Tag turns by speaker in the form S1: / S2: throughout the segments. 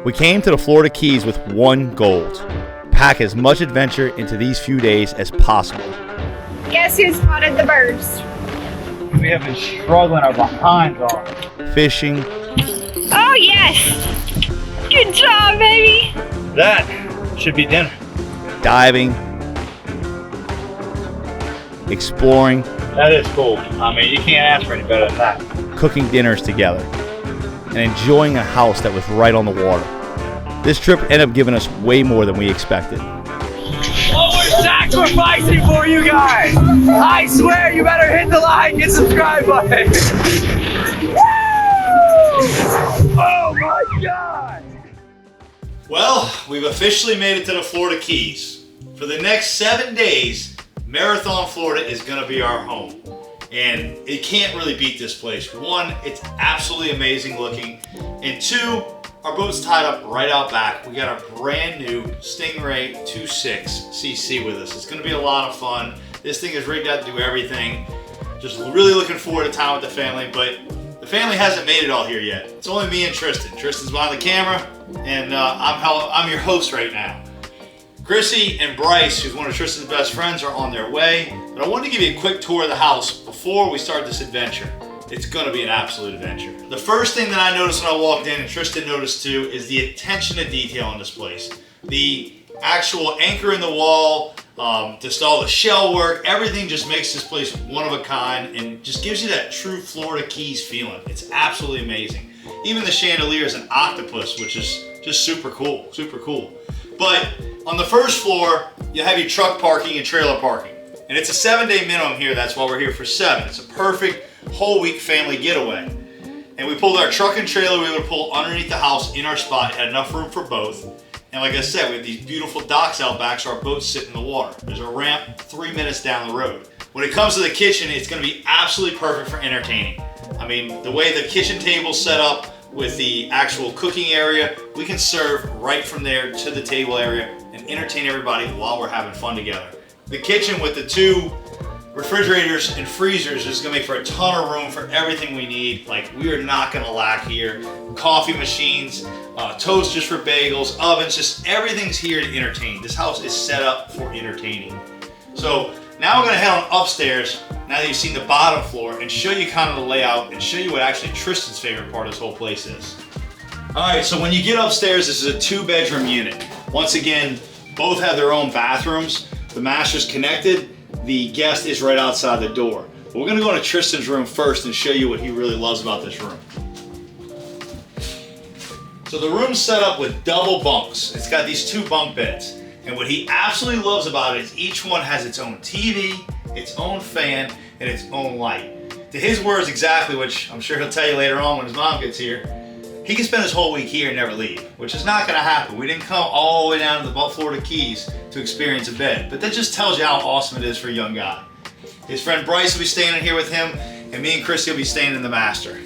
S1: We came to the Florida Keys with one goal: pack as much adventure into these few days as possible.
S2: Guess who spotted the birds?
S3: We have been struggling our behinds off.
S1: Fishing.
S2: Oh yes! Good job, baby!
S3: That should be dinner.
S1: Diving. Exploring.
S3: That is cool. I mean, you can't ask for any better than that.
S1: Cooking dinners together. And enjoying a house that was right on the water. This trip ended up giving us way more than we expected.
S3: What we're sacrificing for you guys! I swear you better hit the like and subscribe button! Oh my God!
S1: Well, we've officially made it to the Florida Keys. For the next 7 days, Marathon, Florida is gonna be our home. And it can't really beat this place. One, it's absolutely amazing looking. And two, our boat's tied up right out back. We got our brand new Stingray 2.6 CC with us. It's gonna be a lot of fun. This thing is rigged out to do everything. Just really looking forward to time with the family, but the family hasn't made it all here yet. It's only me and Tristan. Tristan's behind the camera, and I'm your host right now. Chrissy and Bryce, who's one of Tristan's best friends, are on their way. But I wanted to give you a quick tour of the house before we start this adventure. It's gonna be an absolute adventure. The first thing that I noticed when I walked in, and Tristan noticed too, is the attention to detail in this place. The actual anchor in the wall, just all the shell work, everything just makes this place one of a kind and just gives you that true Florida Keys feeling. It's absolutely amazing. Even the chandelier is an octopus, which is just super cool, super cool. But on the first floor, you'll have your truck parking and trailer parking. And it's a 7-day minimum here, that's why we're here for 7. It's a perfect whole week family getaway. And we pulled our truck and trailer, we would pull underneath the house in our spot, had enough room for both. And like I said, we have these beautiful docks out back so our boats sit in the water. There's a ramp 3 minutes down the road. When it comes to the kitchen, it's gonna be absolutely perfect for entertaining. I mean, the way the kitchen table's set up with the actual cooking area, we can serve right from there to the table area and entertain everybody while we're having fun together. The kitchen with the 2 refrigerators and freezers is gonna make for a ton of room for everything we need. Like, we are not gonna lack here. Coffee machines, toasters for bagels, ovens, just everything's here to entertain. This house is set up for entertaining. So now we're gonna head on upstairs, now that you've seen the bottom floor, and show you kind of the layout and show you what actually Tristan's favorite part of this whole place is. All right, so when you get upstairs, this is a 2-bedroom unit. Once again, both have their own bathrooms. The master's connected. The guest is right outside the door. But we're gonna go into Tristan's room first and show you what he really loves about this room. So the room's set up with double bunks. It's got these 2 bunk beds. And what he absolutely loves about it is each one has its own TV, its own fan, and its own light. To his words exactly, which I'm sure he'll tell you later on when his mom gets here, he can spend his whole week here and never leave, which is not gonna happen. We didn't come all the way down to the Florida Keys to experience a bed, but that just tells you how awesome it is for a young guy. His friend Bryce will be staying in here with him, and me and Chrissy will be staying in the master.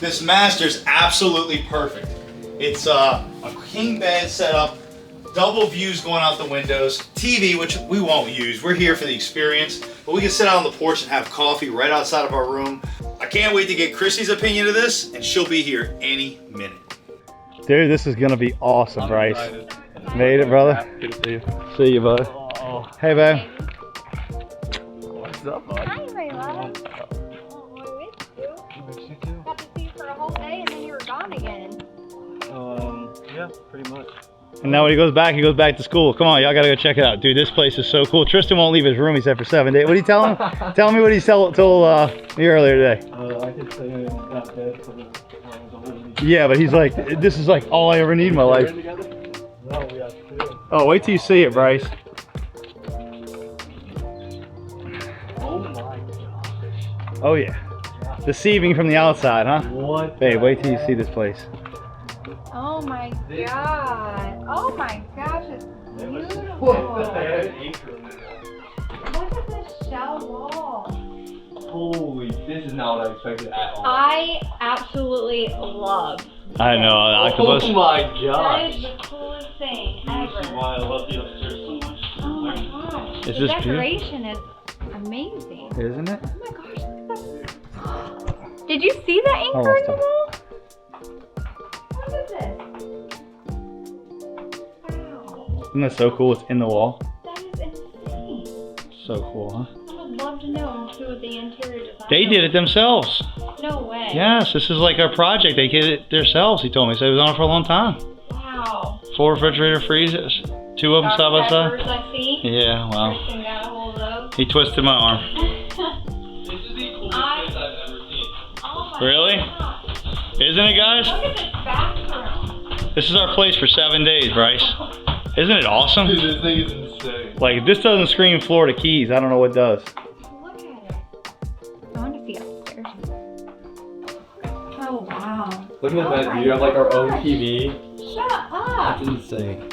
S1: This master's absolutely perfect. It's a king bed set up, double views going out the windows, TV, which we won't use. We're here for the experience, but we can sit out on the porch and have coffee right outside of our room. I can't wait to get Chrissy's opinion of this, and she'll be here any minute. Dude, this is gonna be awesome, Bryce. Made it, brother.
S3: Good to see you.
S1: See you, bud.
S3: Oh.
S1: Hey, babe.
S3: What's up, bud?
S2: Hi, my love. Oh, I missed you.
S3: Miss you too.
S2: Got to see you for a whole day and then you were gone again.
S3: Yeah, pretty much.
S1: And now when he goes back to school. Come on, y'all gotta go check it out. Dude, this place is so cool. Tristan won't leave his room, he said, for 7 days. What did he tell him? Tell me what he told me earlier today.
S3: I could say in that bed for the whole week.
S1: Yeah, but he's like, this is like all I ever need in my life.
S3: No, we have 2.
S1: Oh, wait till you see it, Bryce.
S3: Oh my gosh.
S1: Oh yeah. Deceiving from the outside, huh?
S3: What?
S1: Babe, wait till you see this place.
S2: Oh my god. Oh my gosh, it's beautiful.
S3: What the heck?
S2: Look at this shell wall.
S3: Holy, this is not what I expected at all.
S2: I absolutely love this.
S1: I know, octopus.
S3: Oh my
S2: That
S3: gosh.
S2: is the coolest thing
S3: This is
S2: ever.
S3: why I love the upstairs so much.
S2: Oh my gosh.
S1: It's
S2: The
S1: just beautiful.
S2: decoration is amazing.
S1: Isn't it?
S2: Oh my gosh, look at that. Did you see the anchor
S1: Oh,
S2: in the
S1: stop.
S2: wall? Look at is this? Wow.
S1: Isn't that so cool? It's in the wall.
S2: That is insane.
S1: So cool, huh?
S2: I would love to know who the interior designer
S1: They did it themselves.
S2: No way.
S1: Yes, this is like our project. They did it themselves, he told me. So he was on it for a long time.
S2: Wow.
S1: 4 refrigerator freezers. 2 of them side by side.
S2: Peppers, I see.
S1: Yeah, wow.
S2: Christian got a hold of those.
S1: He twisted my arm.
S3: This is the coolest place I've ever seen.
S2: Oh my
S1: Really?
S2: gosh.
S1: Isn't it, guys?
S2: Look at this bathroom.
S1: This is our place for 7 days, Bryce. Isn't it awesome?
S3: Dude, this thing is insane.
S1: Like, if this doesn't scream Florida Keys, I don't know what does.
S2: Look at it. I want to see upstairs. Oh wow.
S3: Look at that, dude. You have like our own TV.
S2: Shut up.
S3: That's insane.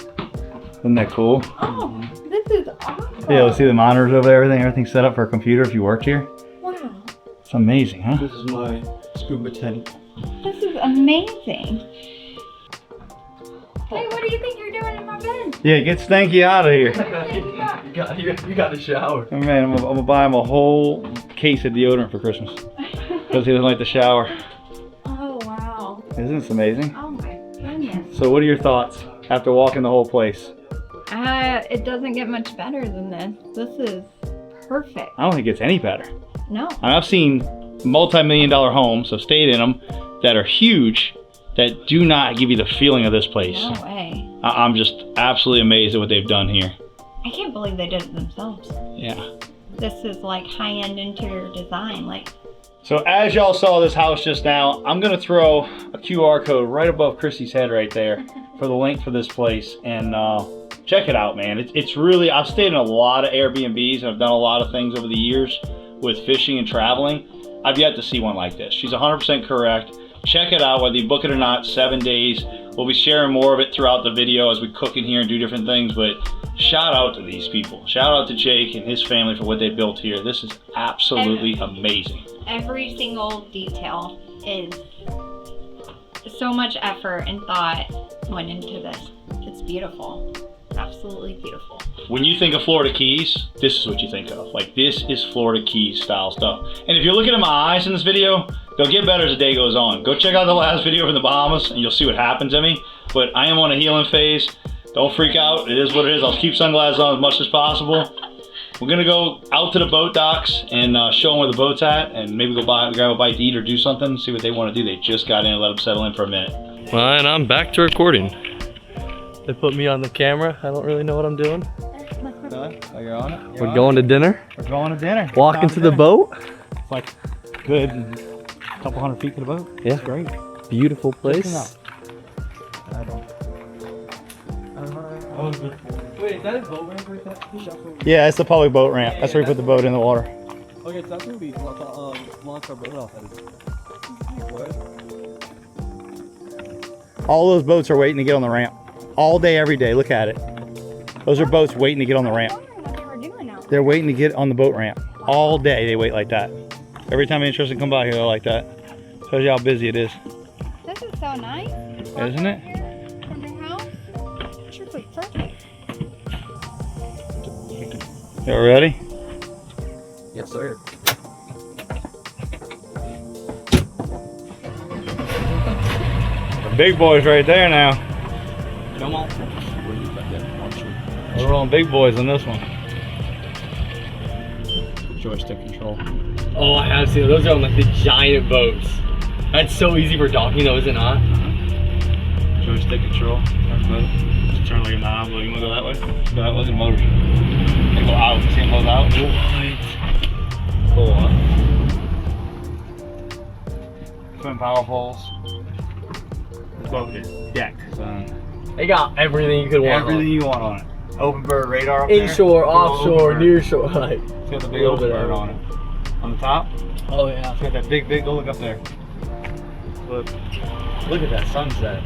S1: Isn't that cool?
S2: Oh, this is awesome.
S1: Yeah, let's see the monitors over there, everything's set up for a computer if you work here.
S2: Wow.
S1: It's amazing, huh?
S3: This is my scuba tent.
S2: This is amazing. Hey, what do you think you're doing in my bed?
S1: Yeah, get Stanky out of here.
S3: You got a shower.
S1: Oh, man, I'm gonna buy him a whole case of deodorant for Christmas. Because he doesn't like the shower.
S2: Oh wow.
S1: Isn't this amazing?
S2: Oh my goodness.
S1: So what are your thoughts after walking the whole place?
S2: It doesn't get much better than this. This is perfect.
S1: I don't think it gets any better.
S2: No.
S1: I've seen multi-million-dollar homes, I've stayed in them, that are huge, that do not give you the feeling of this place.
S2: No way.
S1: I'm just absolutely amazed at what they've done here.
S2: I can't believe they did it themselves.
S1: Yeah.
S2: This is like high-end interior design. Like,
S1: So as y'all saw this house just now, I'm gonna throw a QR code right above Chrissy's head right there for the link for this place, and check it out, man. It's really, I've stayed in a lot of Airbnbs and I've done a lot of things over the years with fishing and traveling. I've yet to see one like this. She's 100% correct. Check it out, whether you book it or not, 7 days. We'll be sharing more of it throughout the video as we cook in here and do different things, but shout out to these people. Shout out to Jake and his family for what they built here. This is absolutely amazing.
S2: every single detail is so much effort and thought went into this. It's beautiful. Absolutely beautiful.
S1: When you think of Florida Keys, this is what you think of. Like, this is Florida Keys style stuff. And if you're looking at my eyes in this video, they'll get better as the day goes on. Go check out the last video from the Bahamas and you'll see what happens to me. But I am on a healing phase. Don't freak out. It is what it is. I'll keep sunglasses on as much as possible. We're gonna go out to the boat docks and show them where the boat's at, and maybe go grab a bite to eat or do something, see what they want to do. They just got in and let them settle in for a minute.
S3: Well, and I'm back to recording. They put me on the camera. I don't really know what I'm doing.
S1: Oh, you're on it?
S3: We're going to dinner.
S1: We're going to dinner.
S3: Walking to the boat.
S1: It's like good couple hundred feet to the boat.
S3: Yeah.
S1: It's great.
S3: Beautiful place. Wait, is that a boat ramp right there?
S1: Yeah, it's the public boat ramp. That's where we put the boat in the water.
S3: Okay, so that's where we launch our boat off.
S1: All those boats are waiting to get on the ramp. All day, every day. Look at it. Those are boats waiting to get on the ramp. They're waiting to get on the boat ramp. All day they wait like that. Every time an interesting come by here, they're like that. Shows you how busy it is.
S2: This is so nice.
S1: Isn't it?
S2: From your house. It's really perfect.
S1: You ready?
S3: Yes, sir.
S1: The big boys right there now.
S3: Come on.
S1: We're rolling big boys on this one. Joystick control.
S3: Oh, I have seen those. Are on like the giant boats. That's so easy for docking though, is it not?
S1: Joystick control. Just turn like a knob. You want to go that way? Go that way. The motor. They go out. See them goes out. What? Cool, huh? Twin power poles. This boat is decked, son.
S3: They got everything you could want.
S1: Everything you want on it. Open bird radar up there.
S3: Inshore, offshore,
S1: Open bird.
S3: nearshore. Like,
S1: It's got the big open bird on it. On the top,
S3: oh yeah.
S1: it's got that big, go look up there. Look at that sunset.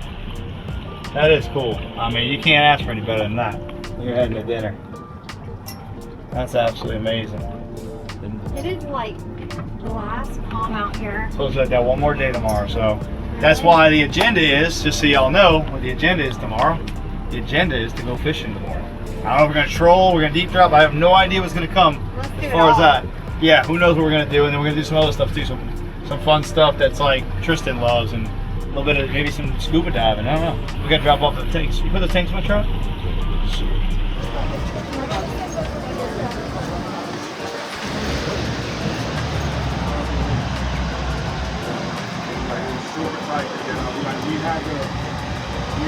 S1: That is cool. I mean, you can't ask for any better than that. You're heading to dinner. That's absolutely amazing.
S2: It is like glass calm out here.
S1: Supposed to let that one more day tomorrow, so that's why the agenda is, just so y'all know what the agenda is tomorrow. The agenda is to go fishing tomorrow. I don't know if we're gonna troll, we're gonna deep drop. I have no idea what's gonna come as far as that. Yeah, who knows what we're gonna do, and then we're gonna do some other stuff too. Some fun stuff that's like Tristan loves, and
S4: little bit of maybe some scuba diving. I don't know. We gotta drop off the tanks. You put the tanks in my truck?
S5: We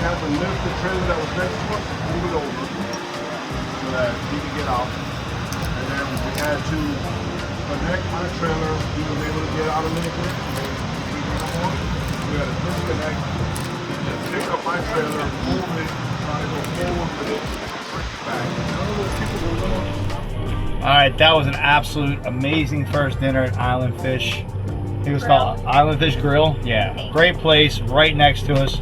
S5: had to lift the trailer that was next to us, move it over so that he could get out. And then we had to connect my trailer. He was able to get out a little bit. And then we had to disconnect and then pick up my trailer, move it, try to go forward with it, bring it back. None of those people were willing.
S4: All right, that was an absolute amazing first dinner at Island Fish. I think it was called Island Fish Grill. Yeah, great place right next to us.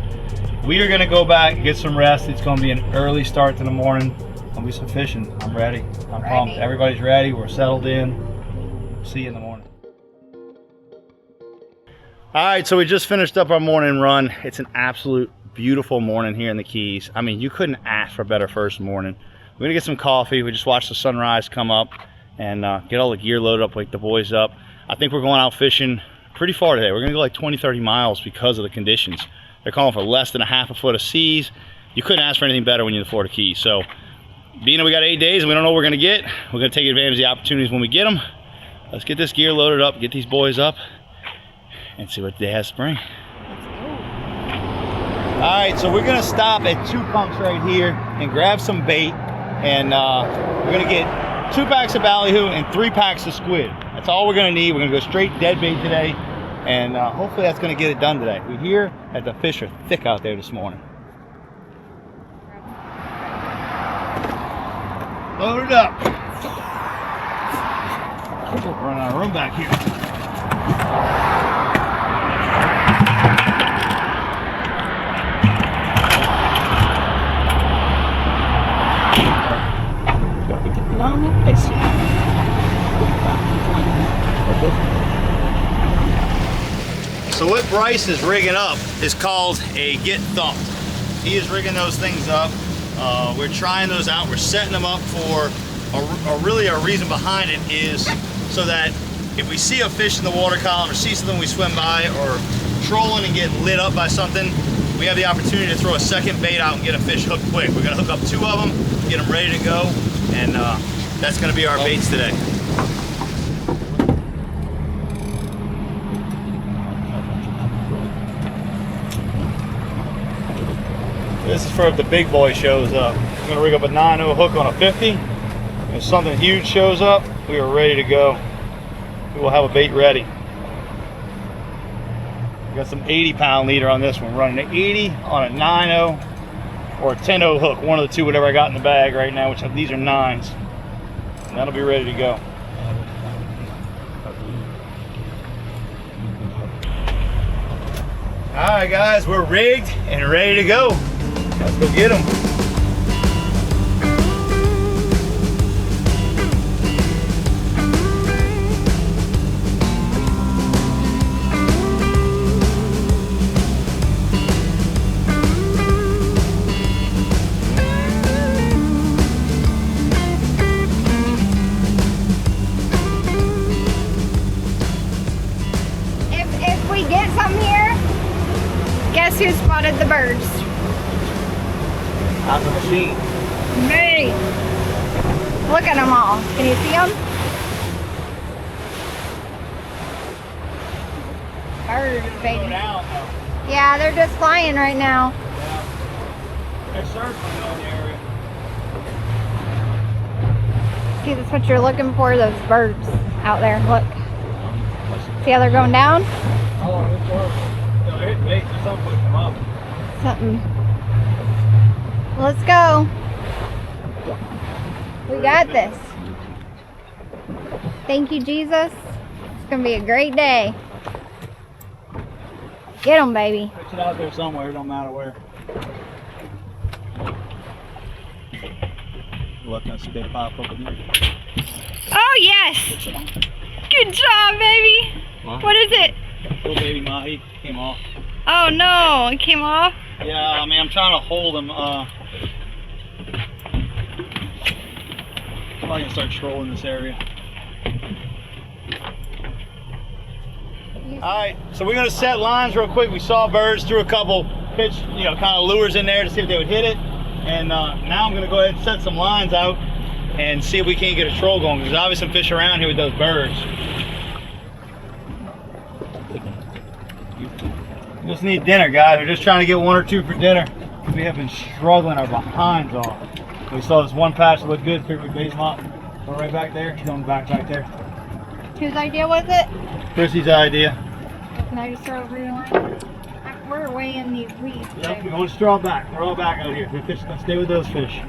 S4: We are gonna go back and get some rest. It's gonna be an early start in the morning. Gonna be some fishing. I'm ready. I'm pumped. Everybody's ready. We're settled in. See you in the morning. All right, so we just finished up our morning run. It's an absolute beautiful morning here in the Keys. I mean, you couldn't ask for a better first morning. We're gonna get some coffee. We just watched the sunrise come up and get all the gear loaded up, wake the boys up. I think we're going out fishing pretty far today. We're gonna go like 20-30 miles because of the conditions. They're calling for less than a half a foot of seas. You couldn't ask for anything better when you're in the Florida Keys. So being that we got 8 days and we don't know what we're gonna get, we're gonna take advantage of the opportunities when we get them. Let's get this gear loaded up, get these boys up, and see what they have to bring. All right, so we're gonna stop at 2 pumps right here and grab some bait, and we're gonna get 2 packs of ballyhoo and 3 packs of squid. That's all we're gonna need. We're gonna go straight dead bait today, and hopefully that's gonna get it done today. We hear that the fish are thick out there this morning. Load it up. We're running out of room back here. So what Bryce is rigging up is called a get thumped. He is rigging those things up. We're trying those out. We're setting them up for really a reason behind it is so that if we see a fish in the water column or see something we swim by or trolling and get lit up by something, we have the opportunity to throw a second bait out and get a fish hooked quick. We're gonna hook up 2 of them, get them ready to go, and that's gonna be our baits today. This is for if the big boy shows up. I'm gonna rig up a 9-0 hook on a 50. If something huge shows up, we are ready to go. We will have a bait ready. We got some 80-pound leader on this one. We're running an 80 on a 9-0 or a 10-0 hook, one of the two, whatever I got in the bag right now, which these are 9s. And that'll be ready to go. All right, guys, we're rigged and ready to go. Let's go get them.
S2: If we get some here, guess who spotted the birds?
S4: Out the machine.
S2: Me. Look at them all. Can you see them? Birds, baby. Yeah, they're just flying right now.
S4: They're circling on the area.
S2: See, that's what you're looking for, those birds out there. Look. See how they're going down?
S4: Oh, it's working. No, they're hitting bait. There's something pushing them up.
S2: Something. Let's go. We got this. Thank you, Jesus. It's going to be a great day. Get them, baby.
S4: Fix it out there somewhere. It don't matter where. Look, I see they pop up in there.
S2: Oh, yes. Good job, baby. What is it?
S4: Little baby Mahi came off.
S2: Oh, no. It came off?
S4: Yeah, I mean, I'm trying to hold him. I'm going to start trolling this area. All right, so we're gonna set lines real quick. We saw birds, threw a couple pitch, you know, kind of lures in there to see if they would hit it. And now I'm gonna go ahead and set some lines out and see if we can't get a troll going. There's obviously some fish around here with those birds. We just need dinner, guys. We're just trying to get 1 or 2 for dinner. We have been struggling our behinds off. We saw this one patch that looked good, figured we'd bait him up. Go right back there. He's going back there.
S2: Whose idea was it?
S4: Chrissy's idea.
S2: Can I just throw it in? We're way in these weeds.
S4: Yep, we're going to straw back. We're all back out here. The fish, let's stay with those fish.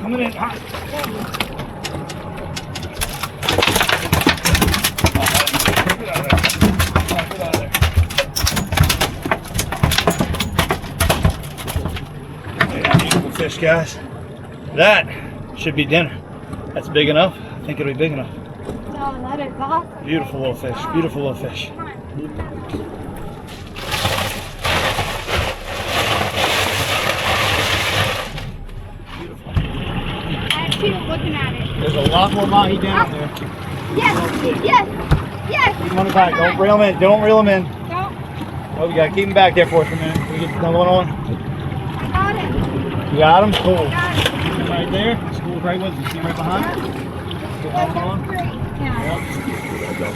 S4: Coming in hot. Beautiful fish, guys. That should be dinner. That's big enough. I think it'll be big enough.
S2: Oh, that is awesome.
S4: Beautiful little fish. Beautiful little fish.
S2: I see him looking at it.
S4: There's a lot more mahi down there.
S2: Yes, yes, yes.
S4: Keep them on the back. Don't reel them in. Don't reel them in.
S2: Don't.
S4: Oh, we gotta keep them back there for us for a minute. Can we get another one on?
S2: Got it.
S4: You got them? Cool.
S2: Got it.
S4: Right there. School's right with us. You see right behind? Get
S2: Yeah,
S4: that one
S2: that's
S4: on.
S2: great. Yeah.
S4: Yep.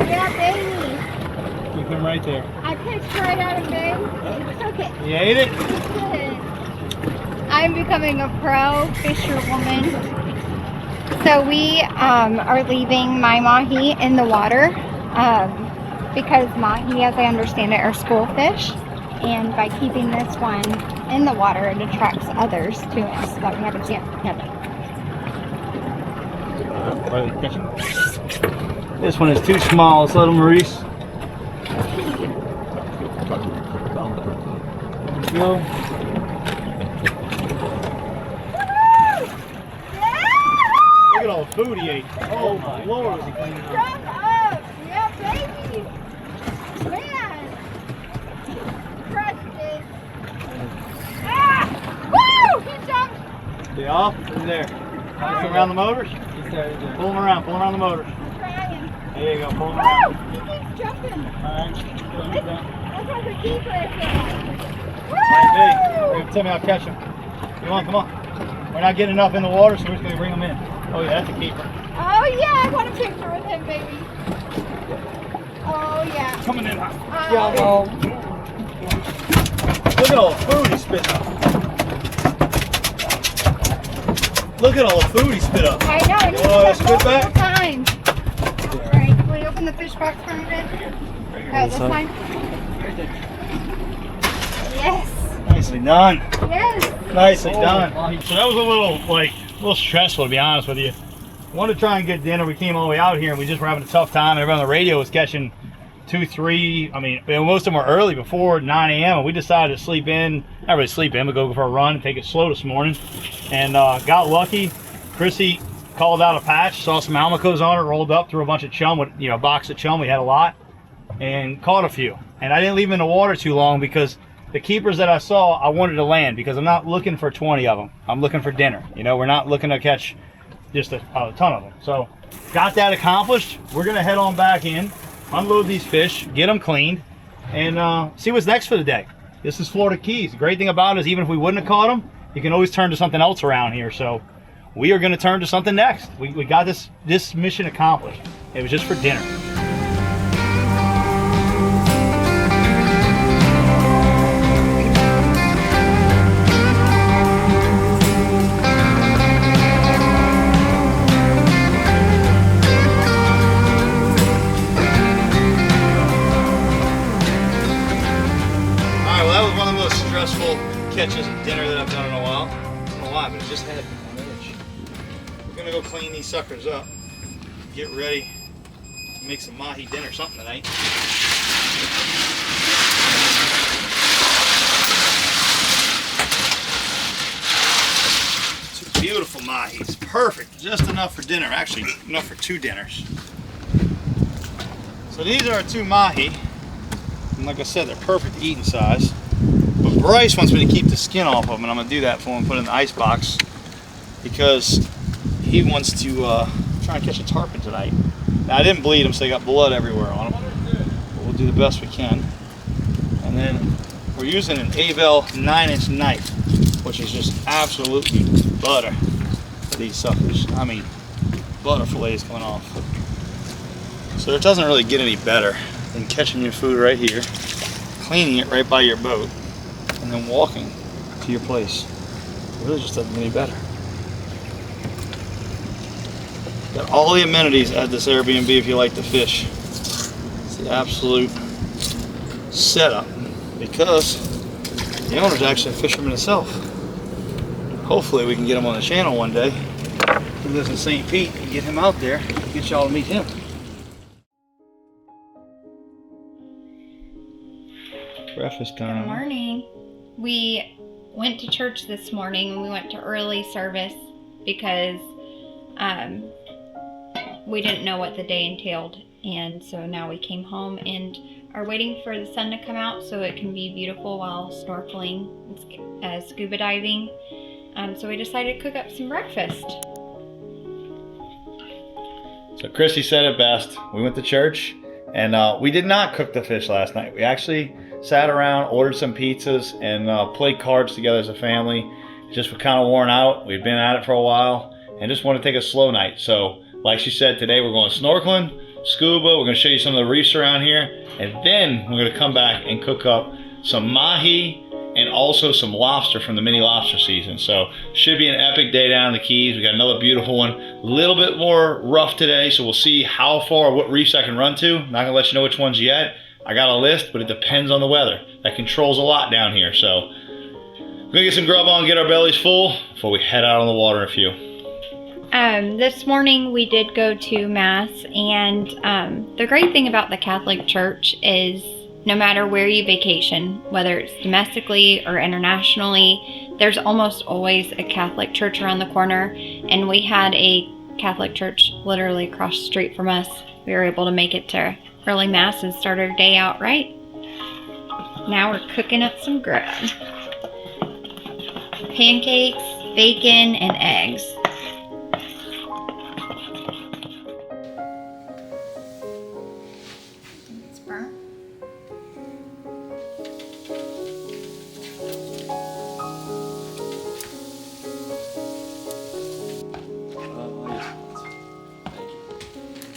S2: Yeah, baby.
S4: Keep them right there.
S2: I pitched right at him, babe. It's okay.
S4: You ate it?
S2: Good. I'm becoming a pro fisherwoman. So we are leaving my mahi in the water because mahi, as I understand it, are school fish. And by keeping this one in the water, it attracts others to it so that we haven't seen it together.
S4: This one is too small. Let's let them release. Go. Look at all the food he ate. Oh my Lord, is he cleaning up?
S2: Jump up! Yeah, baby! Man! Crushed it! Ah! Woo! He jumped!
S4: They off? They're there. Nice around the motors? Pull them around the motors.
S2: I'm trying.
S4: There you go, pull them
S2: Woo!
S4: around.
S2: He keeps jumping.
S4: Alright.
S2: That's like a keeper.
S4: Hey,
S2: Woo!
S4: tell me I'll catch him. Come on, come on. We're not getting enough in the water, so we're just going to bring them in. Oh yeah, that's a keeper.
S2: Oh yeah, I want a picture with him, baby. Oh yeah.
S4: Coming in hot.
S2: Oh.
S4: Look at all the food he spit up. Look at all the food he spit up.
S2: I know. And
S4: Oh,
S2: he's
S4: spit back?
S2: times. All right, can we open the fish box for a minute? This time. Yes.
S4: Nicely done.
S2: Yes.
S4: Nicely done. So that was a little stressful, to be honest with you. Wanted to try and get dinner. We came all the way out here and we just were having a tough time. Everybody on the radio was catching 2, 3. I mean, most of them were early before 9 a.m. and we decided to sleep in. Not really sleep in, but go for a run and take it slow this morning. And got lucky. Chrissy called out a patch, saw some almacos on it, rolled up, threw a bunch of chum, with, you know, a box of chum. We had a lot and caught a few. And I didn't leave them in the water too long because the keepers that I saw, I wanted to land because I'm not looking for 20 of them. I'm looking for dinner. You know, we're not looking to catch just a ton of them. So got that accomplished. We're gonna head on back in, unload these fish, get them cleaned, and see what's next for the day. This is Florida Keys. The great thing about it is even if we wouldn't have caught them, you can always turn to something else around here. So we are gonna turn to something next. We got this mission accomplished. It was just for dinner. Stressful catches of dinner that I've done in a while. I don't know why, but it just had an itch. We're gonna go clean these suckers up, get ready, make some mahi dinner something tonight. Two beautiful mahis, perfect, just enough for dinner. Actually, enough for 2 dinners. So these are our 2 mahi, and like I said, they're perfect eating size. Bryce wants me to keep the skin off of him, and I'm gonna do that for him, put it in the ice box, because he wants to try and catch a tarpon tonight. Now I didn't bleed him, so they got blood everywhere on him. But we'll do the best we can. And then we're using an Avel 9-inch knife, which is just absolutely butter for these suckers. I mean, butter fillets coming off. So it doesn't really get any better than catching your food right here, cleaning it right by your boat, and then walking to your place. It really just doesn't get any better. Got all the amenities at this Airbnb if you like to fish. It's the absolute setup, because the owner's actually a fisherman himself. Hopefully we can get him on the channel one day. He lives in St. Pete, and get him out there, get y'all to meet him. Breakfast time.
S2: Good morning. We went to church this morning, and we went to early service because we didn't know what the day entailed, and so now we came home and are waiting for the sun to come out so it can be beautiful while snorkeling and scuba diving. So we decided to cook up some breakfast.
S4: So Chrissy said it best. We went to church, and we did not cook the fish last night. We actually sat around, ordered some pizzas, and played cards together as a family. Just were kind of worn out. We'd been at it for a while and just wanted to take a slow night. So like she said, today we're going snorkeling, scuba. We're going to show you some of the reefs around here, and then we're going to come back and cook up some Mahi and also some lobster from the mini lobster season. So should be an epic day down in the Keys. We got another beautiful one. A little bit more rough today, so we'll see how far, what reefs I can run to. Not going to let you know which ones yet. I got a list, but it depends on the weather. That controls a lot down here. So we're gonna get some grub on, get our bellies full before we head out on the water in a few.
S2: This morning we did go to Mass, and the great thing about the Catholic Church is no matter where you vacation, whether it's domestically or internationally, there's almost always a Catholic church around the corner, and we had a Catholic church literally across the street from us. We were able to make it to early Mass and start our day out right. Now we're cooking up some grub. Pancakes, bacon, and eggs. It's burnt.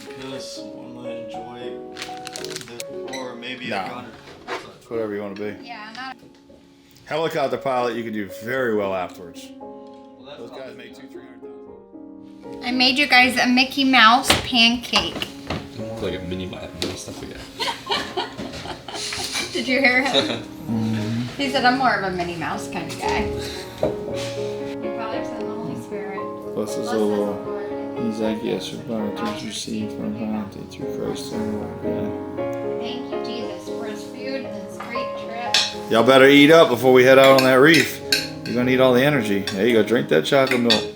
S1: Because I want to enjoy the, or maybe
S4: Nah.
S1: a runner.
S4: Whatever you want to be.
S2: Yeah, not.
S4: Helicopter pilot, you can do very well afterwards.
S1: Well,
S4: Those guys make $200,000-$300,000.
S2: I made you guys a Mickey Mouse pancake.
S6: More like a mini stuff again.
S2: Did you hear him? He said, I'm more of a Minnie Mouse kind of guy. Your Father, Son, and the Holy Spirit.
S7: Bless us, O Lord. These I guess are bounties received from bounty through Christ our Lord. Amen.
S2: Thank you, Jesus, for his food and this great trip.
S4: Y'all better eat up before we head out on that reef. You're gonna need all the energy. There you go, drink that chocolate milk.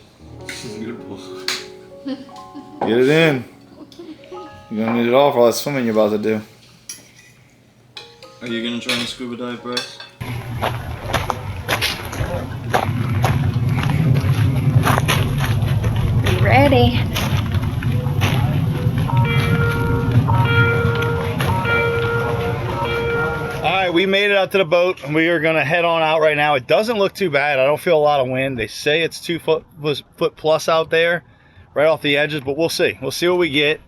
S4: Get it in. You're gonna need it all for all that swimming you're about to do.
S1: Are you gonna join the scuba dive, Bryce?
S2: Be ready.
S4: Alright, we made it out to the boat and we are gonna head on out right now. It doesn't look too bad. I don't feel a lot of wind. They say it's 2 foot plus out there, right off the edges, but we'll see. We'll see what we get.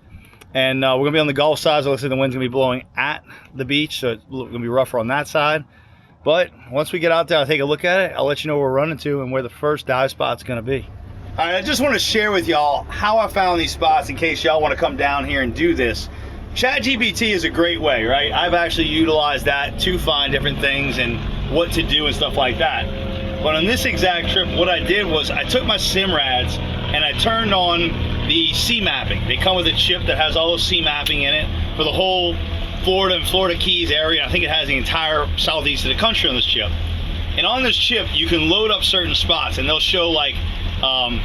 S4: And we're gonna be on the Gulf side, so it looks like the wind's gonna be blowing at the beach, so it's gonna be rougher on that side. But once we get out there, I'll take a look at it. I'll let you know where we're running to and where the first dive spot's gonna be. All right, I just want to share with y'all how I found these spots in case y'all want to come down here and do this. ChatGPT is a great way, right? I've actually utilized that to find different things and what to do and stuff like that. But on this exact trip, what I did was I took my Simrads and I turned on the C-mapping. They come with a chip that has all the C-mapping in it for the whole Florida and Florida Keys area. I think it has the entire southeast of the country on this chip. And on this chip, you can load up certain spots and they'll show like,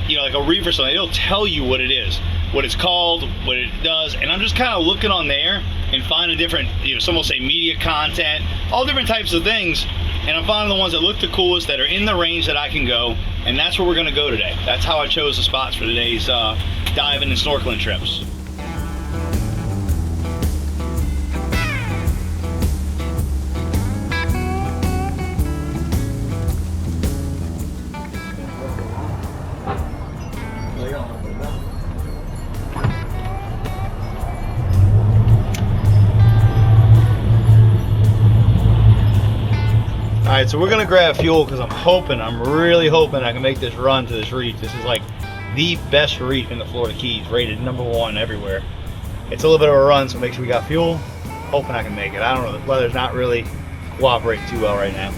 S4: you know, like a reef or something. It'll tell you what it is, what it's called, what it does. And I'm just kind of looking on there and finding different, you know, some will say media content, all different types of things. and I'm finding the ones that look the coolest, that are in the range that I can go, and that's where we're gonna go today. That's how I chose the spots for today's diving and snorkeling trips. All right, so we're gonna grab fuel because I'm really hoping I can make this run to this reef. This is like the best reef in the Florida Keys, rated #1 everywhere. It's a little bit of a run, so make sure we got fuel. Hoping I can make it. I don't know, the weather's not really cooperating too well right now.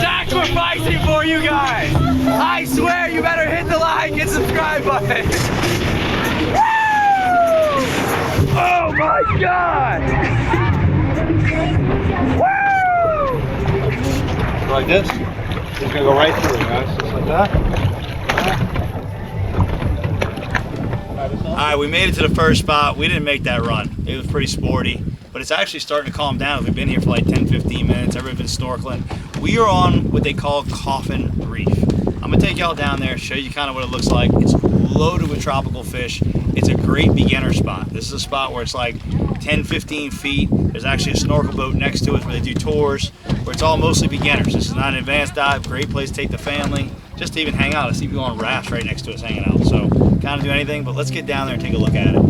S3: Sacrificing for you guys. I swear you better hit the like and subscribe button. Woo! Oh my God! Woo!
S4: Like this. It's gonna go right through, guys. Just like that. All right, we made it to the first spot. We didn't make that run. It was pretty sporty, but it's actually starting to calm down. We've been here for like 10-15 minutes. Everybody's been snorkeling. We are on what they call Coffins Reef. I'm gonna take y'all down there, show you kind of what it looks like. It's loaded with tropical fish. It's a great beginner spot. This is a spot where it's like 10-15 feet. There's actually a snorkel boat next to it where they do tours, where it's all mostly beginners. This is not an advanced dive. Great place to take the family, just to even hang out. I see people on rafts right next to us hanging out. So kind of do anything, but let's get down there and take a look at it.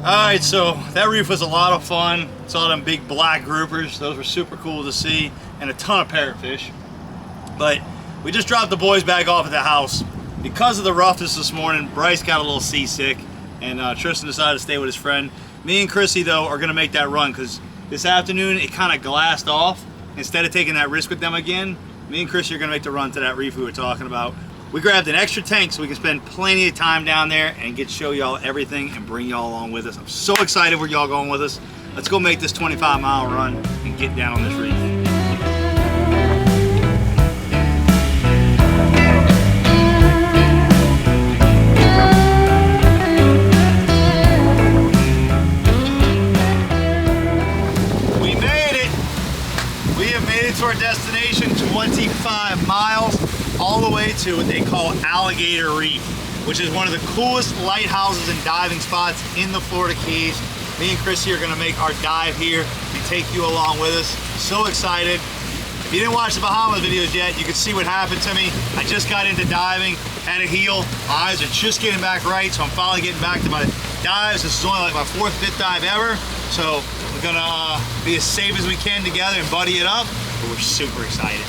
S4: Alright, so that reef was a lot of fun. Saw them big black groupers. Those were super cool to see, and a ton of parrotfish. But we just dropped the boys back off at the house. Because of the roughness this morning, Bryce got a little seasick, and Tristan decided to stay with his friend. Me and Chrissy though are gonna make that run because this afternoon it kind of glassed off. Instead of taking that risk with them again, me and Chrissy are gonna make the run to that reef we were talking about. We grabbed an extra tank so we can spend plenty of time down there and get to show y'all everything and bring y'all along with us. I'm so excited where y'all going with us. Let's go make this 25-mile run and get down on this reef. We made it! We have made it to our destination, 25 miles, all the way to what they call Alligator Reef, which is one of the coolest lighthouses and diving spots in the Florida Keys. Me and Chrissy are gonna make our dive here and take you along with us. So excited. If you didn't watch the Bahamas videos yet, you can see what happened to me. I just got into diving, had a heel. My eyes are just getting back right, so I'm finally getting back to my dives. This is only like my 4th, 5th dive ever. So we're gonna be as safe as we can together and buddy it up, but we're super excited.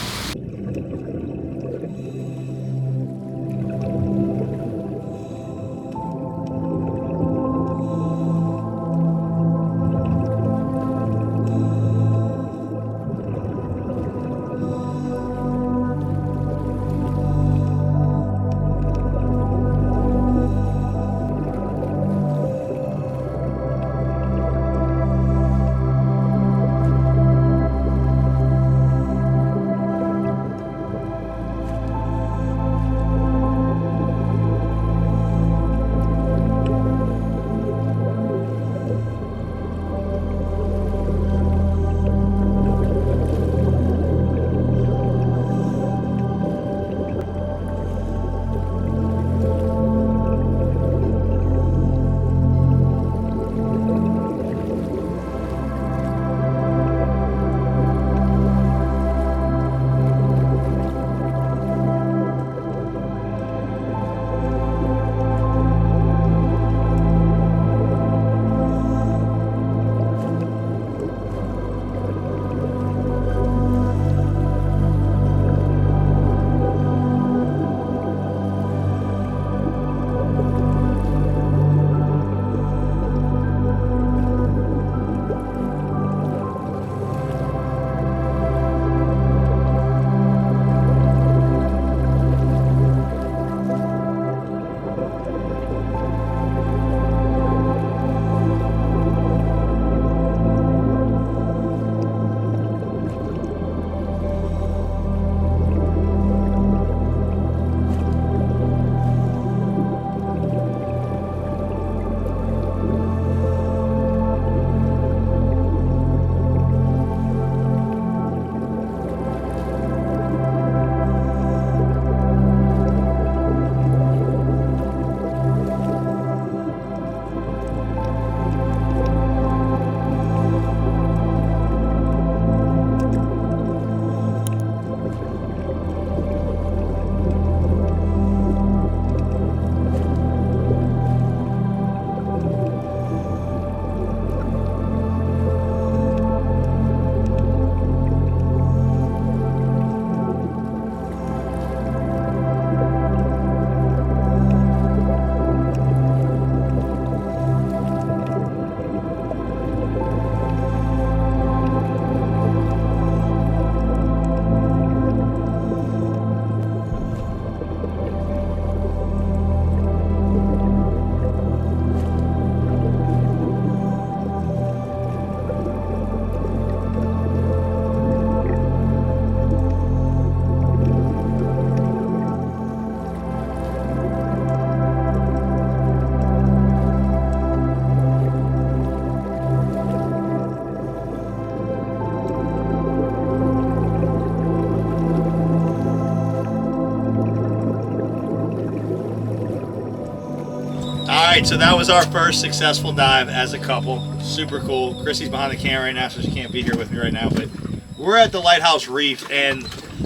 S4: Alright, so that was our first successful dive as a couple. Super cool. Chrissy's behind the camera right now, so she can't be here with me right now, but we're at the Lighthouse Reef, and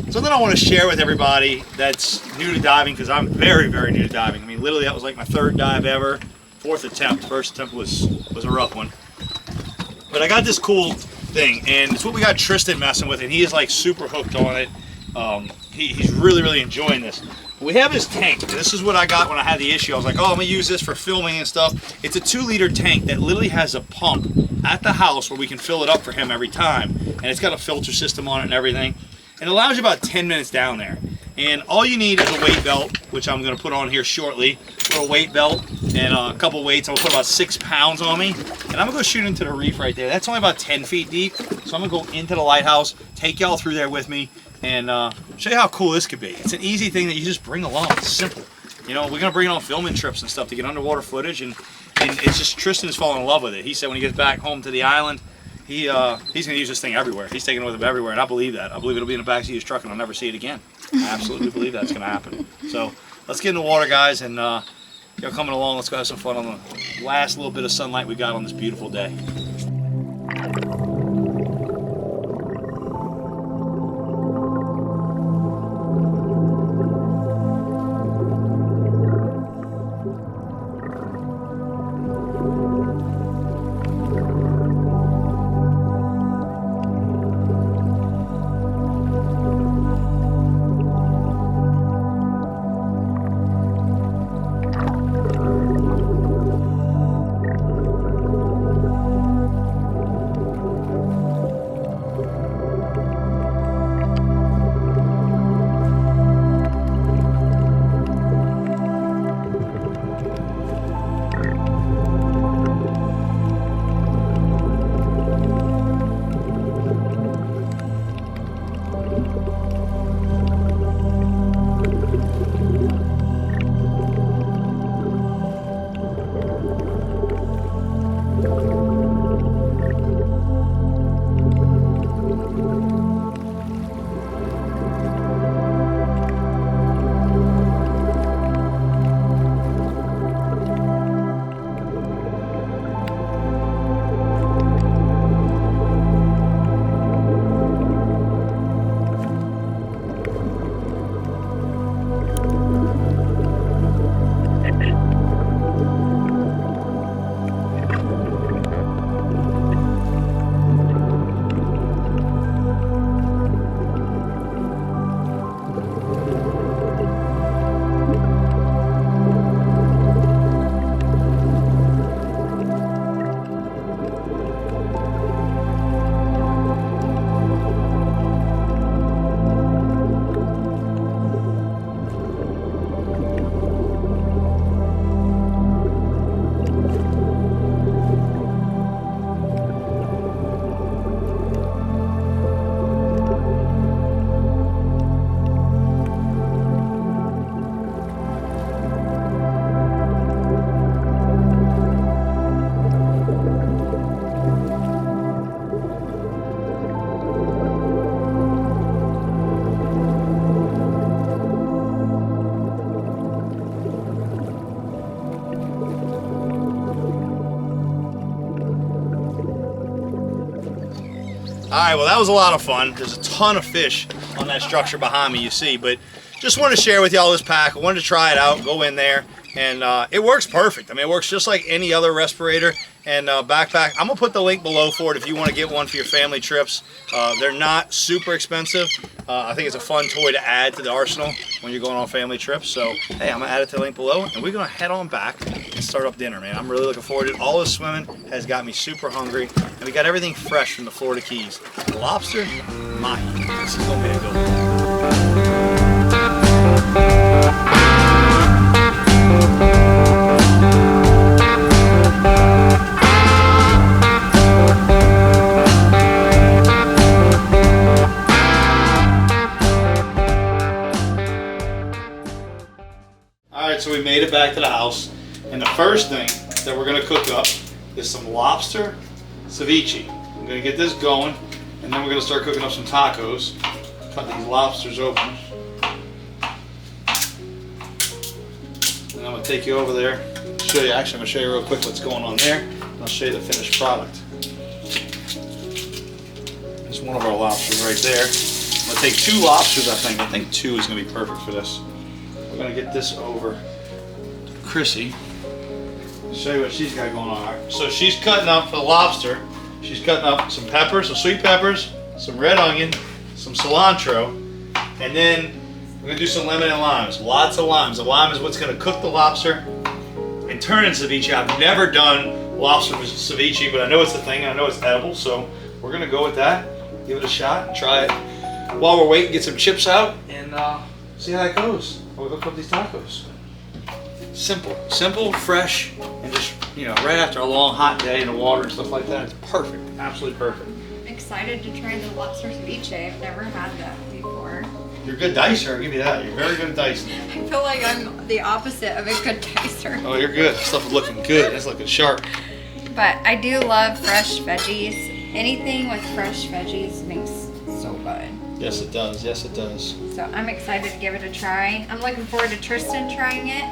S4: something I want to share with everybody that's new to diving, because I'm very, very new to diving. I mean, literally that was like my 3rd dive ever, 4th attempt. First attempt was a rough one. But I got this cool thing, and it's what we got Tristan messing with, and he is like super hooked on it. he's really enjoying this. We have his tank. This is what I got when I had the issue. I was like, oh, I'm gonna use this for filming and stuff. It's a 2-liter tank that literally has a pump at the house where we can fill it up for him every time. And it's got a filter system on it and everything. And it allows you about 10 minutes down there. And all you need is a weight belt, which I'm gonna put on here shortly. A little weight belt and a couple weights. I'm gonna put about 6 pounds on me. And I'm gonna go shoot into the reef right there. That's only about 10 feet deep. So I'm gonna go into the lighthouse, take y'all through there with me, and show you how cool this could be. It's an easy thing that you just bring along. It's simple. You know, we're gonna bring it on filming trips and stuff to get underwater footage, and it's just Tristan is falling in love with it. He said when he gets back home to the island, he's gonna use this thing everywhere. He's taking it with him everywhere, and I believe that. I believe it'll be in the backseat of his truck, and I'll never see it again. I absolutely believe that's gonna happen. So let's get in the water, guys, and you're coming along. Let's go have some fun on the last little bit of sunlight we got on this beautiful day. All right, well, that was a lot of fun. There's a ton of fish on that structure behind me, you see, but just wanted to share with y'all this pack. I wanted to try it out, go in there, and it works perfect. I mean, it works just like any other respirator and backpack. I'm gonna put the link below for it if you want to get one for your family trips. They're not super expensive. I think it's a fun toy to add to the arsenal when you're going on family trips. So, hey, I'm gonna add it to the link below, and we're gonna head on back and start up dinner, man. I'm really looking forward to it. All this swimming has got me super hungry, and we got everything fresh from the Florida Keys. Lobster, Mahi. This is gonna be a good one. Alright, so we made it back to the house, and the first thing that we're going to cook up is some lobster ceviche. I'm going to get this going, and then we're going to start cooking up some tacos. Cut these lobsters open. And I'm going to take you over there, show you, actually I'm going to show you real quick what's going on there, and I'll show you the finished product. There's one of our lobsters right there. I'm going to take 2 lobsters, I think 2 is going to be perfect for this. We're going to get this over to Chrissy. Show you what she's got going on. Right, so she's cutting up for the lobster. She's cutting up some peppers, some sweet peppers, some red onion, some cilantro,
S1: And then we're gonna do some lemon and limes. Lots of limes. The lime is what's gonna cook the lobster and turn it into ceviche. I've never done lobster with ceviche, but I know it's a thing. I know it's edible, so we're gonna go with that. Give it a shot and try it while we're waiting. Get some chips out and see how it goes. We'll hook up these tacos. Simple, fresh, and just, you know, right after a long hot day in the water and stuff like that. It's perfect, absolutely perfect.
S2: I'm excited to try the lobster ceviche. I've never had that before.
S1: You're a good dicer, I'll give you that. You're very good at dicing.
S2: I feel like I'm the opposite of a good dicer.
S1: Oh, you're good. Stuff is looking good. It's looking sharp.
S2: But I do love fresh veggies. Anything with fresh veggies makes so good.
S1: Yes, it does. Yes, it does.
S2: So I'm excited to give it a try. I'm looking forward to Tristan trying it.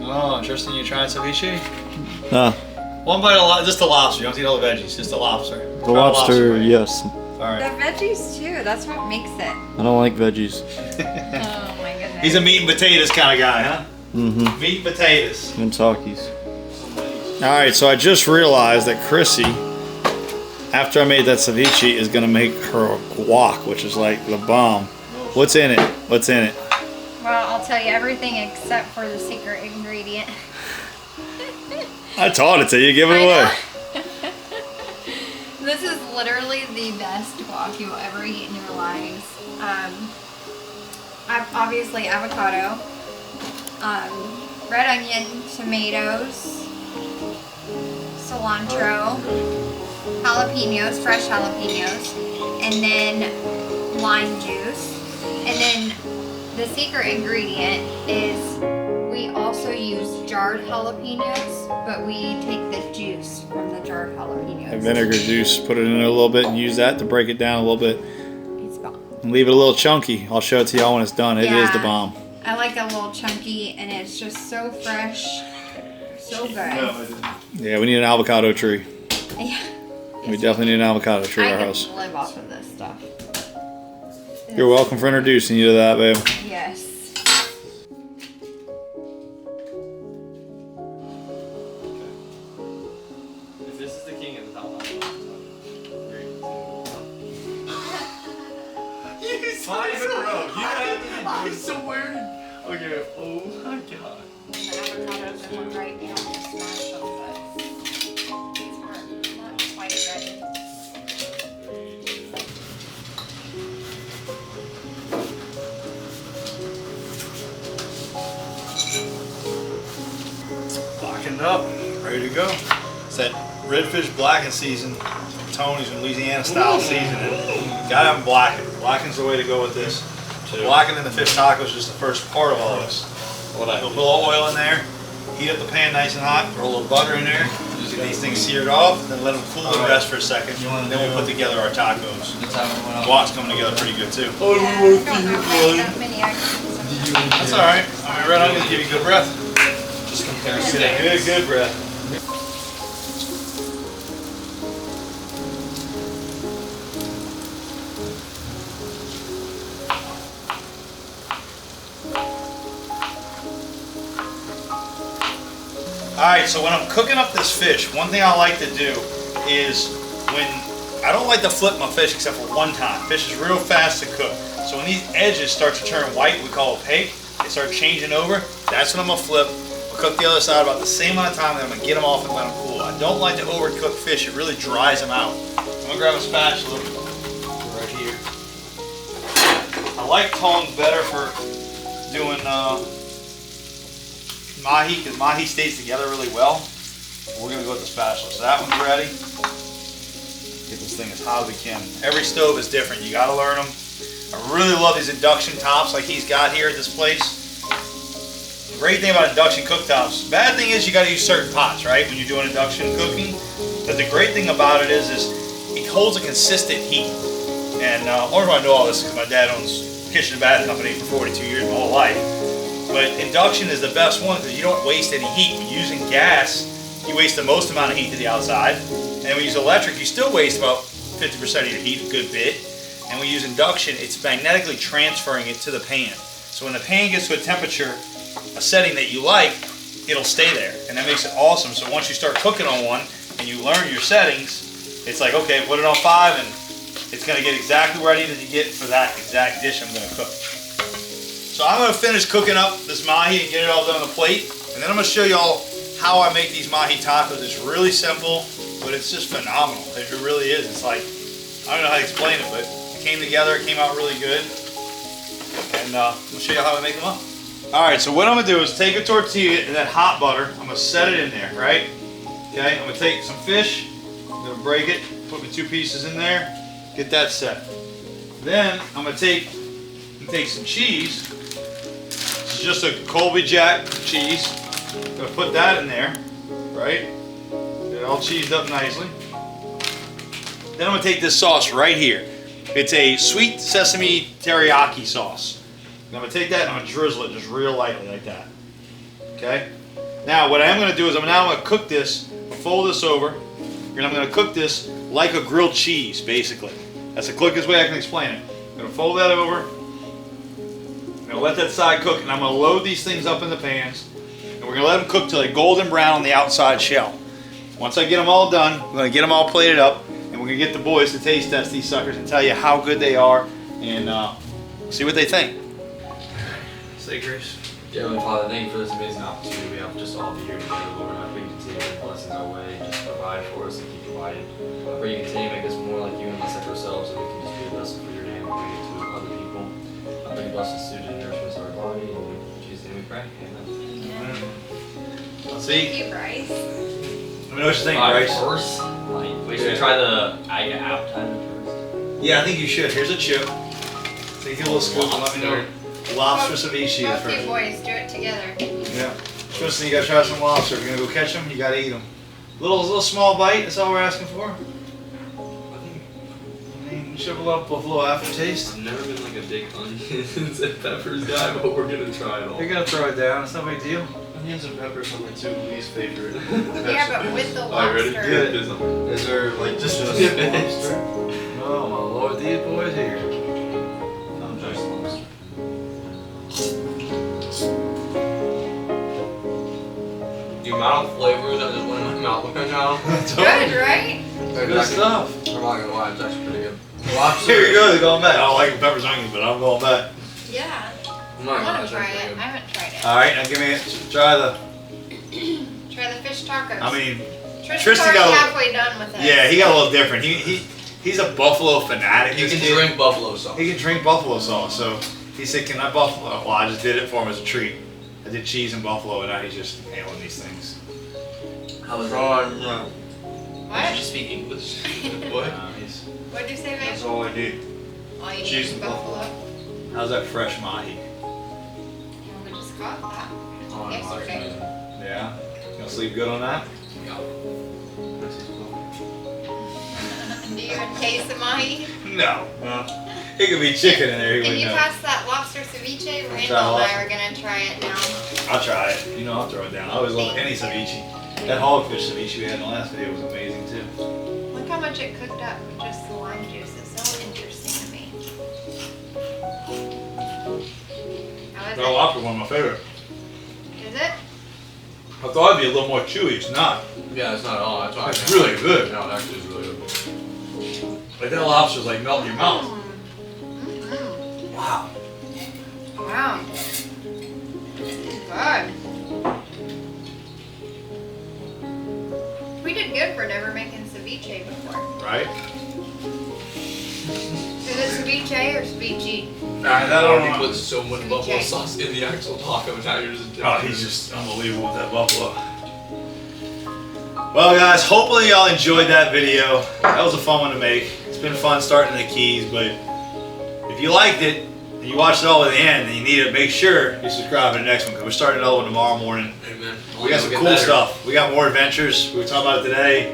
S1: Oh, Tristan, you trying ceviche?
S7: Nah,
S1: One bite of just the lobster. You don't eat all the veggies. Just the lobster.
S7: the
S1: Try
S7: lobster,
S1: right?
S7: yes.
S1: All
S2: The
S1: right.
S2: veggies too, that's what makes it.
S7: I don't like veggies.
S2: Oh my goodness.
S1: He's a meat and potatoes kind of guy, huh?
S7: Mm-hmm.
S1: Meat and potatoes.
S7: And Takis.
S4: All right, so I just realized that Chrissy, after I made that ceviche, is gonna make her a guac, which is like the bomb. What's in it? What's in it?
S2: Well, I'll tell you everything except for the secret ingredient.
S4: I taught it to you. Give it
S2: I
S4: away.
S2: know. This is literally the best guac you will ever eat in your lives. Obviously avocado, red onion, tomatoes, cilantro, jalapenos, fresh jalapenos, and then lime juice. And then the secret ingredient is we also use jarred jalapenos, but we take the juice from the jarred jalapenos.
S4: And vinegar juice. Put it in there a little bit and use that to break it down a little bit.
S2: It's bomb.
S4: And leave it a little chunky. I'll show it to y'all when it's done. It is the bomb.
S2: I like a little chunky, and it's just so fresh, so good.
S4: Yeah, we need an avocado tree.
S2: Yeah.
S4: We definitely need an avocado tree
S2: I
S4: at our
S2: can
S4: house.
S2: live off of this stuff.
S4: You're welcome for introducing you to that, babe.
S2: Yes.
S6: If this is the king of the top,
S1: Five in a row. You have
S6: I'm so weird. Okay. Oh my god.
S2: The avocados are one right now, just smash them, but these are not quite ready.
S1: Blackened up, ready to go. It's that redfish blackened season. Tony's in Louisiana style seasoning. Gotta have them blackened. Blackened's the way to go with this. Blackening the fish tacos is just the first part of all this. Put a little oil in there, heat up the pan nice and hot, throw a little butter in there, get these things seared off, then let them cool and rest for a second. Then we'll put together our tacos. Guac's coming together pretty good too.
S2: I don't know why that many items.
S1: That's alright. I mean, red onions give you good breath.
S6: Just compare
S1: Good breath. Alright, so when I'm cooking up this fish, one thing I like to do is I don't like to flip my fish except for one time. Fish is real fast to cook. So when these edges start to turn white, we call opaque, they start changing over, that's when I'm going to flip. I'll cook the other side about the same amount of time, then I'm going to get them off and let them cool. I don't like to overcook fish, it really dries them out. I'm going to grab a spatula right here. I like tongs better for doing Mahi, because Mahi stays together really well. We're gonna go with the spatula. So that one's ready. Get this thing as hot as we can. Every stove is different, you gotta learn them. I really love these induction tops like he's got here at this place. The great thing about induction cooktops, bad thing is you gotta use certain pots, right, when you're doing induction cooking. But the great thing about it is it holds a consistent heat. And only reason I know all this is because my dad owns a kitchen and bath company for 42 years, my whole life. But induction is the best one because you don't waste any heat. When using gas, you waste the most amount of heat to the outside. And when you use electric, you still waste about 50% of your heat, a good bit. And when you use induction, it's magnetically transferring it to the pan. So when the pan gets to a temperature, a setting that you like, it'll stay there. And that makes it awesome. So once you start cooking on one and you learn your settings, it's like, okay, put it on 5 and it's gonna get exactly where I needed to get for that exact dish I'm gonna cook. So I'm gonna finish cooking up this mahi and get it all done on the plate. And then I'm gonna show y'all how I make these mahi tacos. It's really simple, but it's just phenomenal. It really is. It's like, I don't know how to explain it, but it came together, it came out really good. And I'm gonna show you how I make them up. All right, so what I'm gonna do is take a tortilla and that hot butter, I'm gonna set it in there, right? Okay, I'm gonna take some fish, I'm gonna break it, put my 2 pieces in there, get that set. Then I'm gonna take some cheese. This is just a Colby Jack cheese. I'm gonna put that in there, right? Get it all cheesed up nicely. Then I'm gonna take this sauce right here. It's a sweet sesame teriyaki sauce. I'm gonna take that and I'm gonna drizzle it just real lightly like that. Okay? Now what I am gonna do is I'm gonna cook this, fold this over, and I'm gonna cook this like a grilled cheese, basically. That's the quickest way I can explain it. I'm gonna fold that over, I'm gonna let that side cook, and I'm gonna load these things up in the pans, and we're gonna let them cook till they're golden brown on the outside shell. Once I get them all done, we're gonna get them all plated up, and we're gonna get the boys to taste test these suckers and tell you how good they are, and see what they think. Say grace.
S6: Dear Heavenly Father, thank you for this amazing opportunity we have just all be here together, Lord. I pray you continue to blessings our way, just provide for us and keep providing. I pray you continue to make us more like you and less like ourselves, so we can just be a blessing for your name and bring it to other people. I pray you bless us through the nourishment of our body, and in Jesus' name we pray. Amen.
S1: Let's see.
S2: Thank you, Bryce.
S1: Let me know what you think, Bryce.
S6: First, like, we should try the appetizer first.
S1: Yeah, I think you should. Here's a chip. Take a little scoop and let me know. Lobster ceviche is
S2: Both you
S1: first.
S2: boys do it together.
S1: Yeah. Tristan, you gotta try some lobster. If you're gonna go catch them, you gotta eat them. Little small bite, that's all we're asking for. I mean, you should have a little aftertaste.
S6: I've never been like a big onions and peppers guy, but we're gonna try it all.
S1: You're gonna throw it down, it's no big deal.
S6: Onions and peppers are my 2 least favorite.
S2: Yeah, but with the
S6: Alright, ready?
S2: lobster.
S1: Good.
S6: Is there like just
S1: Just
S6: lobster?
S1: Oh my lord, these boys here.
S6: No, just lobster. The amount of flavors that just went in my mouth right now.
S2: Good, right?
S1: Good stuff.
S6: I'm not gonna lie, it's actually pretty good.
S1: Here you go, they're going back. I don't like peppers and onions, but I'm going back.
S2: Yeah.
S6: I'm
S2: I
S6: not gonna lie,
S2: want
S6: it's
S2: to try
S6: actually
S2: it.
S6: pretty
S2: I haven't tried it.
S1: Alright, now give me try the,
S2: Try the fish tacos.
S1: I mean,
S2: Tristan's
S1: Tristan
S2: already
S1: got a-
S2: halfway done with it.
S1: yeah, he got a little different. He's a buffalo fanatic.
S6: You
S1: this
S6: can
S1: kid.
S6: drink buffalo sauce.
S1: He can drink buffalo sauce, so he said, can I buffalo? Well, I just did it for him as a treat. I did cheese and buffalo, and now he's just nailing these things.
S6: How was
S5: Right,
S6: Did
S2: What?
S6: you speak English? What?
S2: What'd you say, babe?
S5: that's all I need.
S2: All you
S5: Cheese
S2: need is
S5: and
S2: buffalo.
S1: How's that fresh mahi?
S2: Yeah, we just got that
S6: Oh, no,
S2: yesterday.
S6: it's
S1: Yeah? Gonna sleep good on that?
S6: Yeah.
S2: Do you even taste the mahi?
S1: No. It could be chicken in there, he
S2: Can
S1: wouldn't
S2: you
S1: know.
S2: pass that lobster ceviche? Randall and
S1: lobster.
S2: I are gonna try it now.
S1: I'll try it. You know I'll throw it down. I always love any ceviche. That hogfish ceviche we had in the last video was amazing too.
S2: Look how much it cooked up with just the lime juice. It's so interesting to me. How is
S1: That
S2: it?
S1: lobster one of my favorite.
S2: Is it?
S1: I thought it'd be a little more chewy. It's not.
S6: Yeah, it's not at all. That's why
S1: It's really good.
S6: No, it actually is really good.
S1: Like that lobster's like melting your mouth.
S2: Mm-hmm.
S1: Wow.
S2: Wow. Good. We did good for never making ceviche before.
S1: Right?
S2: Is it ceviche or ceviche?
S1: That
S6: You
S1: don't
S6: put so much buffalo sauce in the actual taco, and now you're just.
S1: Oh, he's just unbelievable with that buffalo. Well, guys, hopefully y'all enjoyed that video. That was a fun one to make. It's been fun starting in the Keys, but if you liked it and you watched it all to the end, then you need to make sure you subscribe to the next one because we're starting another one tomorrow morning.
S6: Amen.
S1: We got some cool stuff. We got more adventures. We were talking about it today.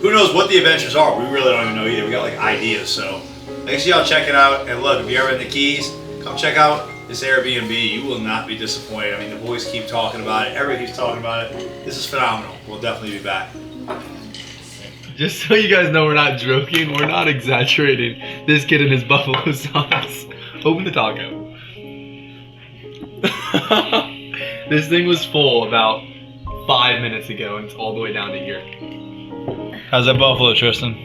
S1: Who knows what the adventures are? We really don't even know either. We got like ideas, so make sure y'all check it out. And look, if you're ever in the Keys, come check out this Airbnb. You will not be disappointed. I mean, the boys keep talking about it. Everybody keeps talking about it. This is phenomenal. We'll definitely be back.
S3: Just so you guys know, we're not joking, we're not exaggerating. This kid and his buffalo sauce. Open the taco. This thing was full about 5 minutes ago, and it's all the way down to here.
S4: How's that buffalo, Tristan?